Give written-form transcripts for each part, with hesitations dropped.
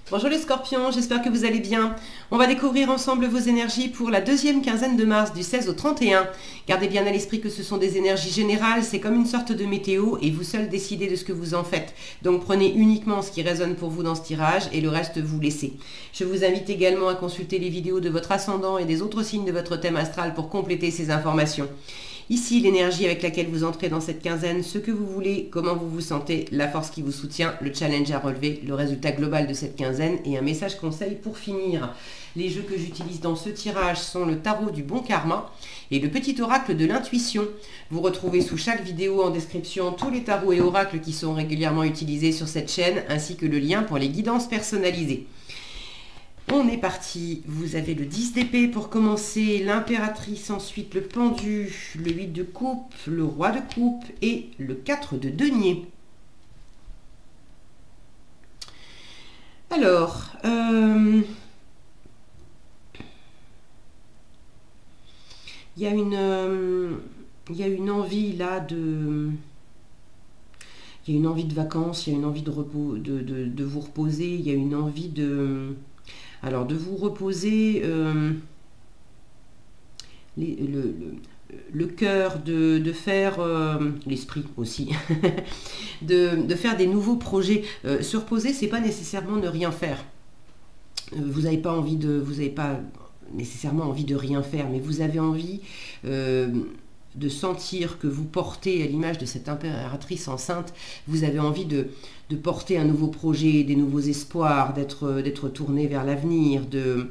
Bonjour les scorpions, j'espère que vous allez bien. On va découvrir ensemble vos énergies pour la deuxième quinzaine de mars du 16 au 31. Gardez bien à l'esprit que ce sont des énergies générales, c'est comme une sorte de météo et vous seul décidez de ce que vous en faites. Donc prenez uniquement ce qui résonne pour vous dans ce tirage et le reste vous laissez. Je vous invite également à consulter les vidéos de votre ascendant et des autres signes de votre thème astral pour compléter ces informations. Ici, l'énergie avec laquelle vous entrez dans cette quinzaine, ce que vous voulez, comment vous vous sentez, la force qui vous soutient, le challenge à relever, le résultat global de cette quinzaine et un message conseil pour finir. Les jeux que j'utilise dans ce tirage sont le tarot du bon karma et le petit oracle de l'intuition. Vous retrouvez sous chaque vidéo en description tous les tarots et oracles qui sont régulièrement utilisés sur cette chaîne ainsi que le lien pour les guidances personnalisées. On est parti, vous avez le 10 d'épée pour commencer, l'impératrice, ensuite le pendu, le 8 de coupe, le roi de coupe et le 4 de denier. Alors, il y a une envie là de... Il y a une envie de vacances, il y a une envie de repos, de vous reposer, il y a une envie de... Alors, de vous reposer le cœur, de faire l'esprit aussi, de faire des nouveaux projets. Se reposer, c'est pas nécessairement ne rien faire. Vous n'avez pas nécessairement envie de rien faire, mais vous avez envie de sentir que vous portez, à l'image de cette impératrice enceinte, vous avez envie de porter un nouveau projet, des nouveaux espoirs, d'être tourné vers l'avenir, de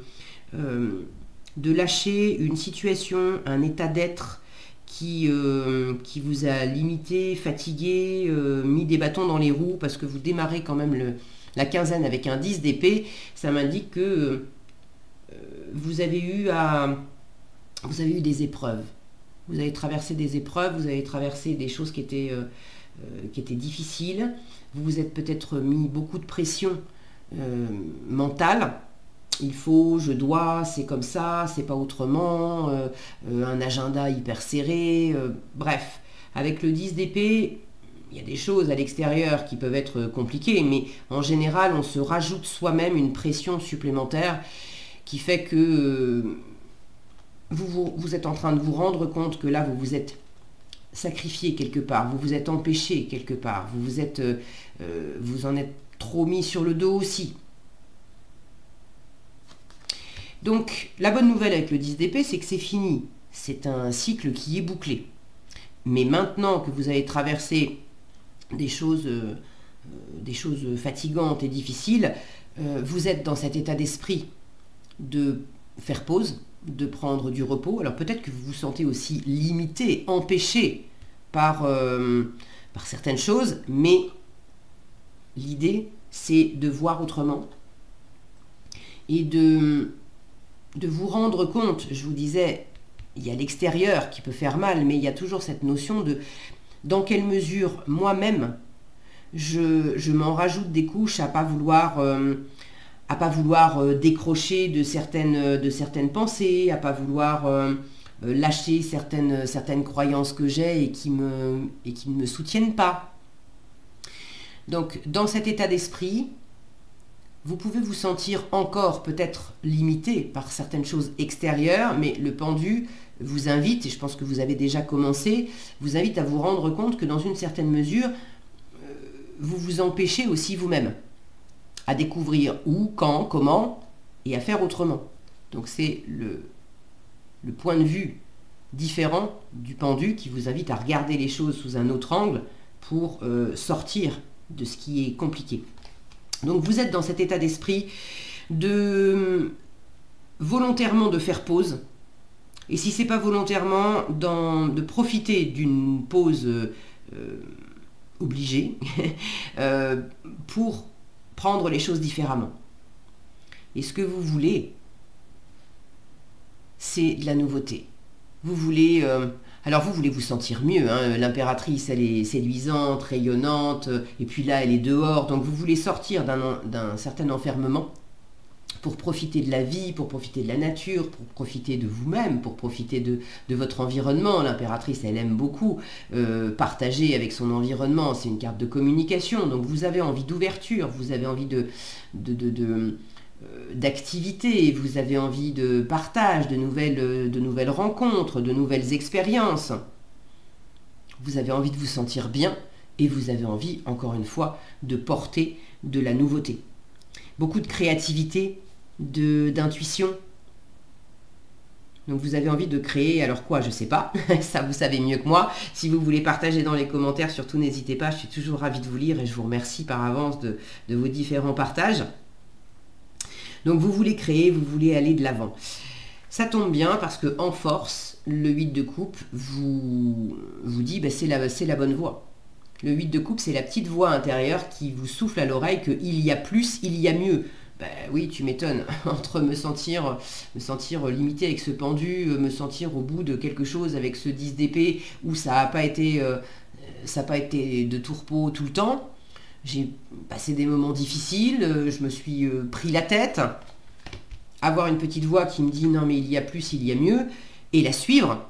lâcher une situation, un état d'être qui vous a limité, fatigué, mis des bâtons dans les roues, parce que vous démarrez quand même la quinzaine avec un 10 d'épée. Ça m'indique que vous avez eu des épreuves. Vous avez traversé des épreuves, vous avez traversé des choses qui étaient difficiles. Vous vous êtes peut-être mis beaucoup de pression mentale. Il faut, je dois, c'est comme ça, c'est pas autrement. Un agenda hyper serré. Bref, avec le 10 d'épée, il y a des choses à l'extérieur qui peuvent être compliquées, mais en général, on se rajoute soi-même une pression supplémentaire qui fait que... Vous êtes en train de vous rendre compte que là, vous vous êtes sacrifié quelque part, vous vous êtes empêché quelque part, vous en êtes trop mis sur le dos aussi. Donc, la bonne nouvelle avec le 10 d'épée, c'est que c'est fini. C'est un cycle qui est bouclé. Mais maintenant que vous avez traversé des choses fatigantes et difficiles, vous êtes dans cet état d'esprit de faire pause, de prendre du repos. Alors peut-être que vous vous sentez aussi limité, empêché par certaines choses, mais l'idée, c'est de voir autrement et de vous rendre compte. Je vous disais, il y a l'extérieur qui peut faire mal, mais il y a toujours cette notion de dans quelle mesure moi-même je m'en rajoute des couches à pas vouloir décrocher de certaines pensées, à pas vouloir lâcher certaines croyances que j'ai et qui ne me soutiennent pas. Donc, dans cet état d'esprit, vous pouvez vous sentir encore peut-être limité par certaines choses extérieures, mais le pendu vous invite, et je pense que vous avez déjà commencé, vous invite à vous rendre compte que dans une certaine mesure, vous vous empêchez aussi vous-même à découvrir où, quand, comment, et à faire autrement. Donc c'est le point de vue différent du pendu qui vous invite à regarder les choses sous un autre angle pour sortir de ce qui est compliqué. Donc vous êtes dans cet état d'esprit de volontairement de faire pause, et si c'est pas volontairement, de profiter d'une pause obligée pour prendre les choses différemment. Et ce que vous voulez, c'est de la nouveauté. Vous voulez... alors vous voulez vous sentir mieux, hein. L'impératrice, elle est séduisante, rayonnante, et puis là, elle est dehors. Donc vous voulez sortir d'un certain enfermement. pour profiter de la vie, pour profiter de la nature, pour profiter de vous-même, pour profiter de votre environnement. L'impératrice, elle aime beaucoup partager avec son environnement, c'est une carte de communication, donc vous avez envie d'ouverture, vous avez envie d'activité, vous avez envie de partage, de nouvelles rencontres, de nouvelles expériences. Vous avez envie de vous sentir bien et vous avez envie, encore une fois, de porter de la nouveauté. Beaucoup de créativité, d'intuition. Donc vous avez envie de créer, alors quoi, je sais pas, ça vous savez mieux que moi. Si vous voulez partager dans les commentaires, surtout n'hésitez pas, je suis toujours ravie de vous lire et je vous remercie par avance de vos différents partages. Donc vous voulez créer, vous voulez aller de l'avant. Ça tombe bien parce que en force, le 8 de coupe vous dit c'est la bonne voie. Le 8 de coupe, c'est la petite voix intérieure qui vous souffle à l'oreille qu'il y a plus, il y a mieux. Ben oui, tu m'étonnes. Entre me sentir limité avec ce pendu, me sentir au bout de quelque chose avec ce 10 d'épée où ça n'a pas été de tourpeau tout le temps. J'ai passé des moments difficiles, je me suis pris la tête. Avoir une petite voix qui me dit non mais il y a plus, il y a mieux, et la suivre,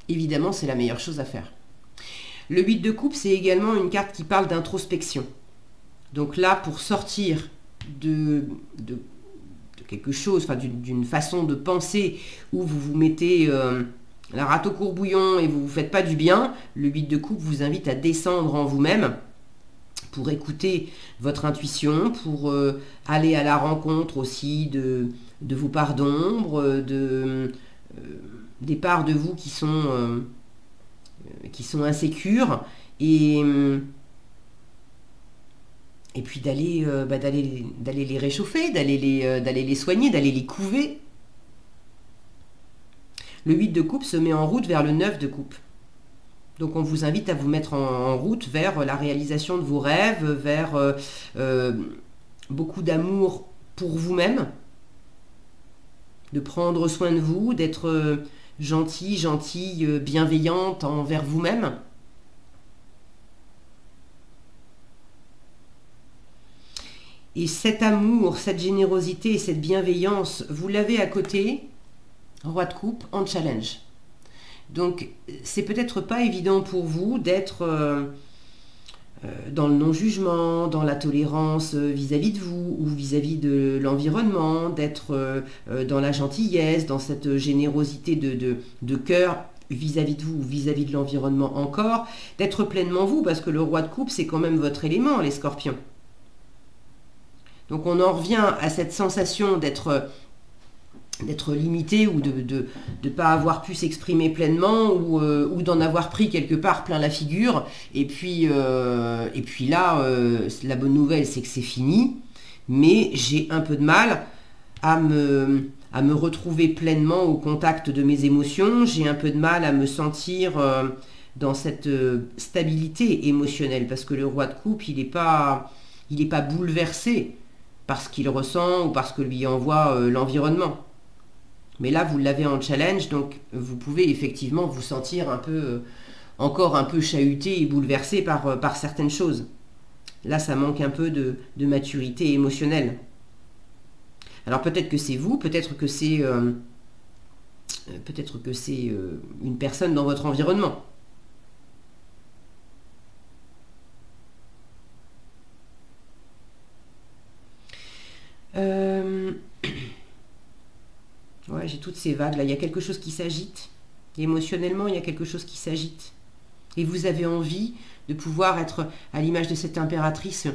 évidemment c'est la meilleure chose à faire. Le 8 de coupe, c'est également une carte qui parle d'introspection. Donc là, pour sortir de quelque chose, enfin d'une façon de penser où vous vous mettez la rate au courbouillon et vous ne vous faites pas du bien, le 8 de coupe vous invite à descendre en vous-même pour écouter votre intuition, pour aller à la rencontre aussi de vos parts d'ombre, des parts de vous qui sont insécures, et puis d'aller les réchauffer, d'aller les soigner, d'aller les couver. Le 8 de coupe se met en route vers le 9 de coupe. Donc on vous invite à vous mettre en route vers la réalisation de vos rêves, vers beaucoup d'amour pour vous-même, de prendre soin de vous, d'être gentille, bienveillante envers vous-même. Et cet amour, cette générosité et cette bienveillance, vous l'avez à côté, roi de coupe, en challenge. Donc, c'est peut-être pas évident pour vous d'être dans le non-jugement, dans la tolérance vis-à-vis de vous ou vis-à-vis de l'environnement, d'être dans la gentillesse, dans cette générosité de cœur vis-à-vis de vous ou vis-à-vis de l'environnement encore, d'être pleinement vous, parce que le roi de coupe, c'est quand même votre élément, les scorpions. Donc on en revient à cette sensation d'être limité ou de ne pas avoir pu s'exprimer pleinement ou d'en avoir pris quelque part plein la figure. Et puis là, la bonne nouvelle, c'est que c'est fini. Mais j'ai un peu de mal à me retrouver pleinement au contact de mes émotions. J'ai un peu de mal à me sentir dans cette stabilité émotionnelle. Parce que le roi de coupe, il n'est pas bouleversé par ce qu'il ressent ou par ce que lui envoie l'environnement. Mais là, vous l'avez en challenge, donc vous pouvez effectivement vous sentir encore un peu chahuté et bouleversé par certaines choses. Là, ça manque un peu de maturité émotionnelle. Alors peut-être que c'est vous, peut-être que c'est une personne dans votre environnement. Ouais, j'ai toutes ces vagues là, il y a quelque chose qui s'agite. Émotionnellement, il y a quelque chose qui s'agite. Et vous avez envie de pouvoir être à l'image de cette impératrice,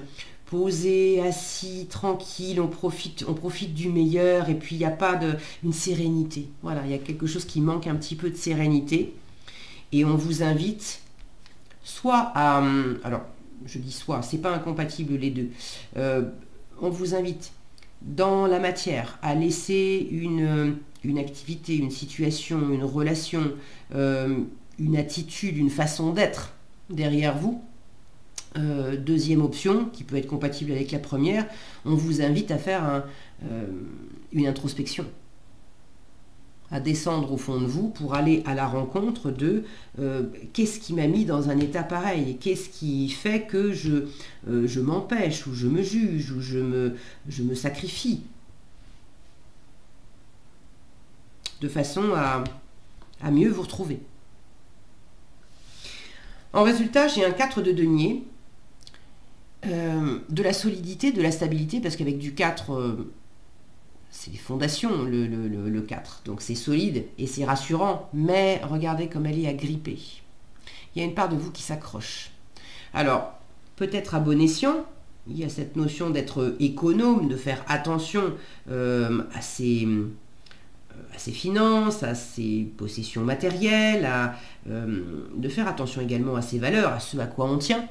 posé, assis, tranquille, on profite du meilleur, et puis il n'y a pas une sérénité. Voilà, il y a quelque chose qui manque un petit peu de sérénité. Et on vous invite soit à... alors, je dis soit, c'est pas incompatible les deux. On vous invite dans la matière à laisser une activité, une situation, une relation, une attitude, une façon d'être derrière vous. Deuxième option, qui peut être compatible avec la première, on vous invite à faire une introspection, à descendre au fond de vous pour aller à la rencontre de qu'est-ce qui m'a mis dans un état pareil, qu'est-ce qui fait que je m'empêche, ou je me juge, ou je me sacrifie. de façon à mieux vous retrouver. En résultat, j'ai un 4 de denier, de la solidité, de la stabilité, parce qu'avec du 4, c'est les fondations, le 4. Donc c'est solide et c'est rassurant, mais regardez comme elle est agrippée. Il y a une part de vous qui s'accroche. Alors, peut-être à bon escient, il y a cette notion d'être économe, de faire attention à ses finances, à ses possessions matérielles, de faire attention également à ses valeurs, à ce à quoi on tient.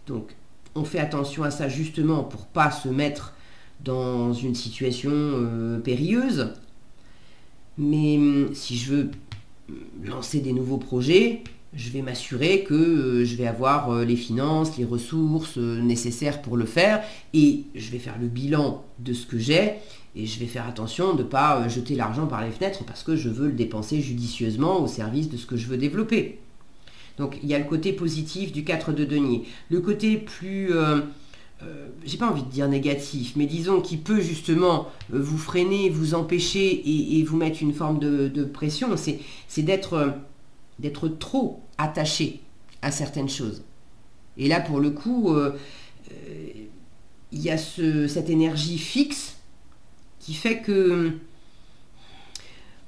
Donc, on fait attention à ça justement pour ne pas se mettre dans une situation périlleuse. Mais si je veux lancer des nouveaux projets, je vais m'assurer que je vais avoir les finances, les ressources nécessaires pour le faire, et je vais faire le bilan de ce que j'ai, et je vais faire attention de ne pas jeter l'argent par les fenêtres parce que je veux le dépenser judicieusement au service de ce que je veux développer. Donc il y a le côté positif du 4 de denier. Le côté plus, j'ai pas envie de dire négatif, mais disons qui peut justement vous freiner, vous empêcher et vous mettre une forme de pression, c'est d'être trop attaché à certaines choses. Et là, pour le coup, il y a cette énergie fixe qui fait que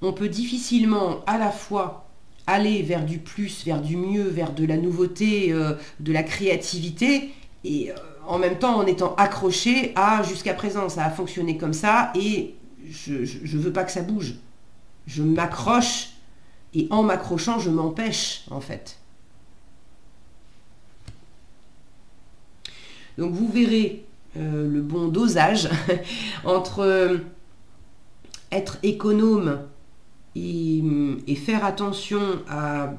on peut difficilement à la fois aller vers du plus, vers du mieux, vers de la nouveauté, de la créativité, et en même temps en étant accroché à jusqu'à présent, ça a fonctionné comme ça, et je veux pas que ça bouge. Je m'accroche, et en m'accrochant, je m'empêche, en fait. Donc vous verrez le bon dosage entre être économe et faire attention à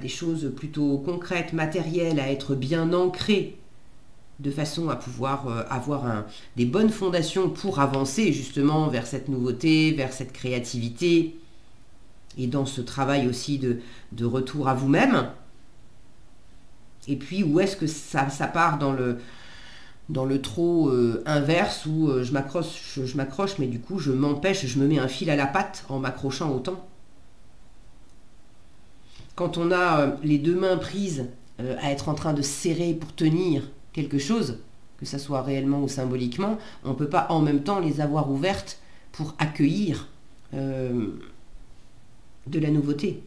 des choses plutôt concrètes, matérielles, à être bien ancré, de façon à pouvoir avoir des bonnes fondations pour avancer justement vers cette nouveauté, vers cette créativité, et dans ce travail aussi de retour à vous-même. Et puis où est-ce que ça part dans le trop inverse, où je m'accroche, mais du coup je m'empêche, je me mets un fil à la patte en m'accrochant autant. Quand on a les deux mains prises à être en train de serrer pour tenir quelque chose, que ça soit réellement ou symboliquement, on ne peut pas en même temps les avoir ouvertes pour accueillir de la nouveauté.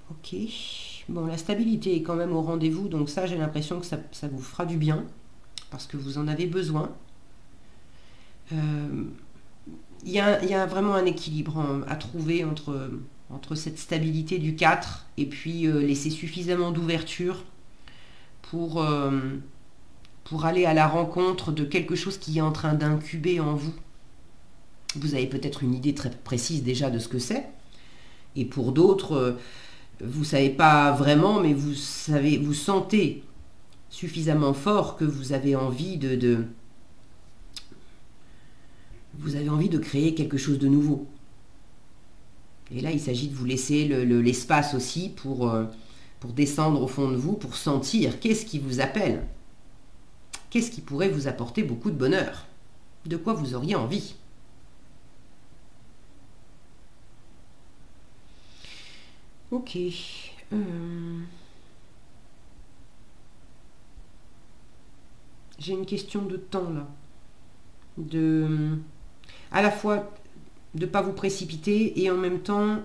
Ok. Bon, la stabilité est quand même au rendez-vous, donc ça, j'ai l'impression que ça vous fera du bien, parce que vous en avez besoin. Il y a vraiment un équilibre à trouver entre cette stabilité du 4 et puis laisser suffisamment d'ouverture pour aller à la rencontre de quelque chose qui est en train d'incuber en vous. Vous avez peut-être une idée très précise déjà de ce que c'est, et pour d'autres, vous ne savez pas vraiment, mais vous sentez suffisamment fort que vous avez envie vous avez envie de créer quelque chose de nouveau. Et là, il s'agit de vous laisser l'espace aussi pour descendre au fond de vous, pour sentir qu'est-ce qui vous appelle. Qu'est-ce qui pourrait vous apporter beaucoup de bonheur? De quoi vous auriez envie? Ok. J'ai une question de temps là. À la fois de ne pas vous précipiter et en même temps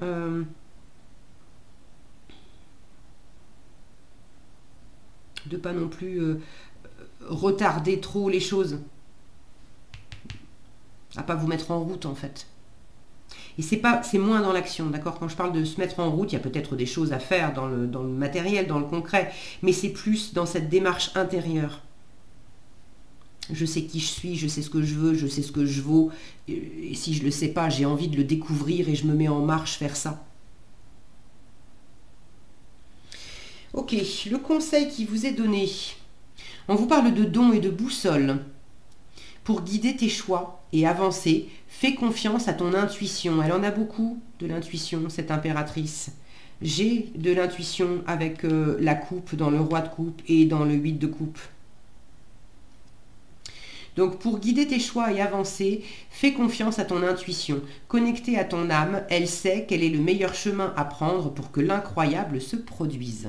de pas non plus retarder trop les choses, à pas vous mettre en route en fait. Et c'est moins dans l'action, d'accord? Quand je parle de se mettre en route, il y a peut-être des choses à faire dans le matériel, dans le concret, mais c'est plus dans cette démarche intérieure. Je sais qui je suis, je sais ce que je veux, je sais ce que je vaux, et si je ne le sais pas, j'ai envie de le découvrir et je me mets en marche vers ça. Ok, le conseil qui vous est donné. On vous parle de dons et de boussole. Pour guider tes choix et avancer, fais confiance à ton intuition. Elle en a beaucoup de l'intuition, cette impératrice. j'ai de l'intuition avec la coupe, dans le roi de coupe et dans le 8 de coupe. Donc pour guider tes choix et avancer, fais confiance à ton intuition. Connectée à ton âme, elle sait quel est le meilleur chemin à prendre pour que l'incroyable se produise.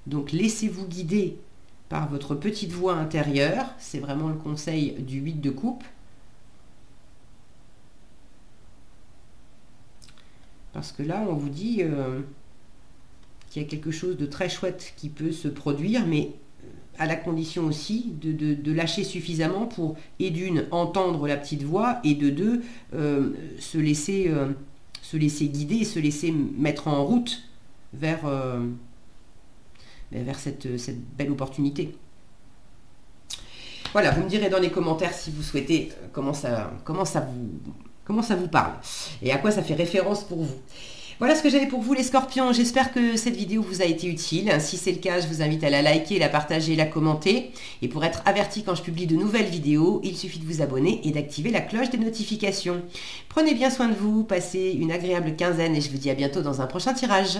Donc laissez-vous guider par votre petite voix intérieure. C'est vraiment le conseil du 8 de coupe. Parce que là, on vous dit qu'il y a quelque chose de très chouette qui peut se produire, mais à la condition aussi de lâcher suffisamment pour, et d'une, entendre la petite voix, et de deux, se laisser guider, se laisser mettre en route vers cette belle opportunité. Voilà, vous me direz dans les commentaires si vous souhaitez comment ça vous parle et à quoi ça fait référence pour vous. Voilà ce que j'avais pour vous les scorpions, j'espère que cette vidéo vous a été utile. Si c'est le cas, je vous invite à la liker, la partager, la commenter. Et pour être averti quand je publie de nouvelles vidéos, il suffit de vous abonner et d'activer la cloche des notifications. Prenez bien soin de vous, passez une agréable quinzaine et je vous dis à bientôt dans un prochain tirage.